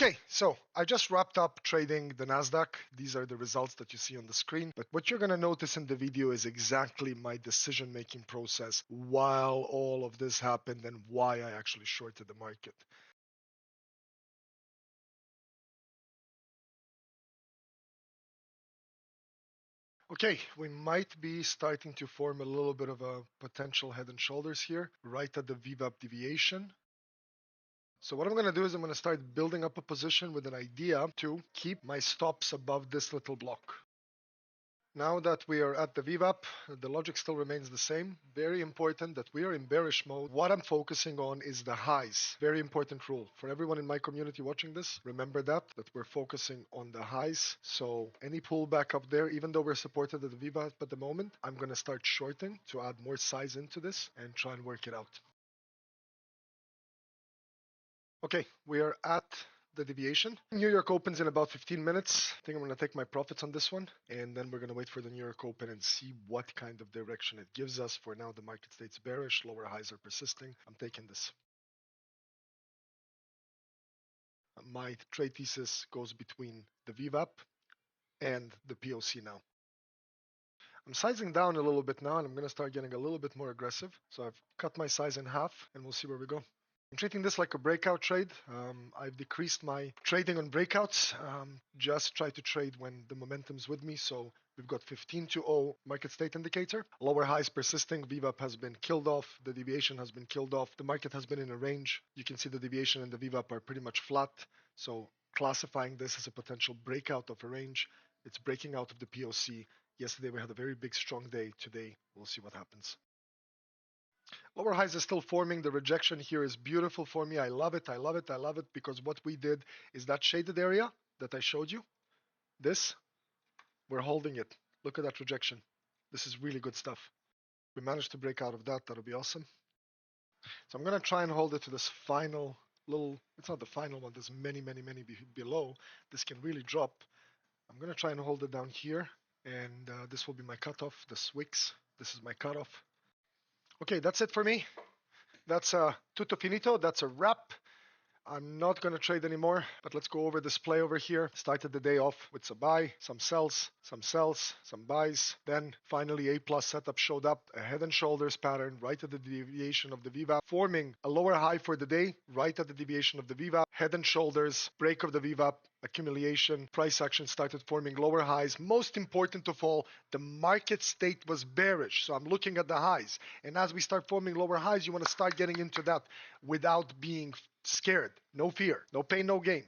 Okay, so I just wrapped up trading the NASDAQ. These are the results that you see on the screen. But what you're going to notice in the video is exactly my decision-making process while all of this happened and why I actually shorted the market. Okay, we might be starting to form a little bit of a potential head and shoulders here, right at the VWAP deviation. So what I'm going to do is I'm going to start building up a position with an idea to keep my stops above this little block. Now that we are at the VWAP, the logic still remains the same. Very important that we are in bearish mode. What I'm focusing on is the highs. Very important rule. For everyone in my community watching this, remember that we're focusing on the highs. So any pullback up there, even though we're supported at the VWAP at the moment, I'm going to start shorting to add more size into this and try and work it out. Okay, we are at the deviation. New York opens in about 15 minutes. I think I'm going to take my profits on this one, and then we're going to wait for the New York open and see what kind of direction it gives us. For now, the market stays bearish. Lower highs are persisting. I'm taking this. My trade thesis goes between the VWAP and the POC now. I'm sizing down a little bit now, and I'm going to start getting a little bit more aggressive. So I've cut my size in half, and we'll see where we go. I'm treating this like a breakout trade. I've decreased my trading on breakouts. Just try to trade when the momentum's with me. So we've got 15-0 market state indicator. Lower highs persisting. VWAP has been killed off. The deviation has been killed off. The market has been in a range. You can see the deviation and the VWAP are pretty much flat. So classifying this as a potential breakout of a range. It's breaking out of the POC. Yesterday we had a very big strong day. Today we'll see what happens. Lower highs are still forming. The rejection here is beautiful for me. I love it. I love it. I love it because what we did is that shaded area that I showed you. This, we're holding it. Look at that rejection. This is really good stuff. We managed to break out of that. That'll be awesome. So I'm going to try and hold it to this final little, it's not the final one. There's many below. This can really drop. I'm going to try and hold it down here. And this will be my cutoff, the wicks. This is my cutoff. Okay, that's it for me. That's tutto finito. That's a wrap. I'm not going to trade anymore, but let's go over this play over here. Started the day off with some buy, some sells, some buys. Then finally A plus setup showed up, a head and shoulders pattern right at the deviation of the VWAP, forming a lower high for the day right at the deviation of the VWAP, head and shoulders, break of the VWAP, accumulation, price action started forming lower highs. Most important of all, the market state was bearish. So I'm looking at the highs. And as we start forming lower highs, you want to start getting into that without being scared. No fear, no pain, no gain.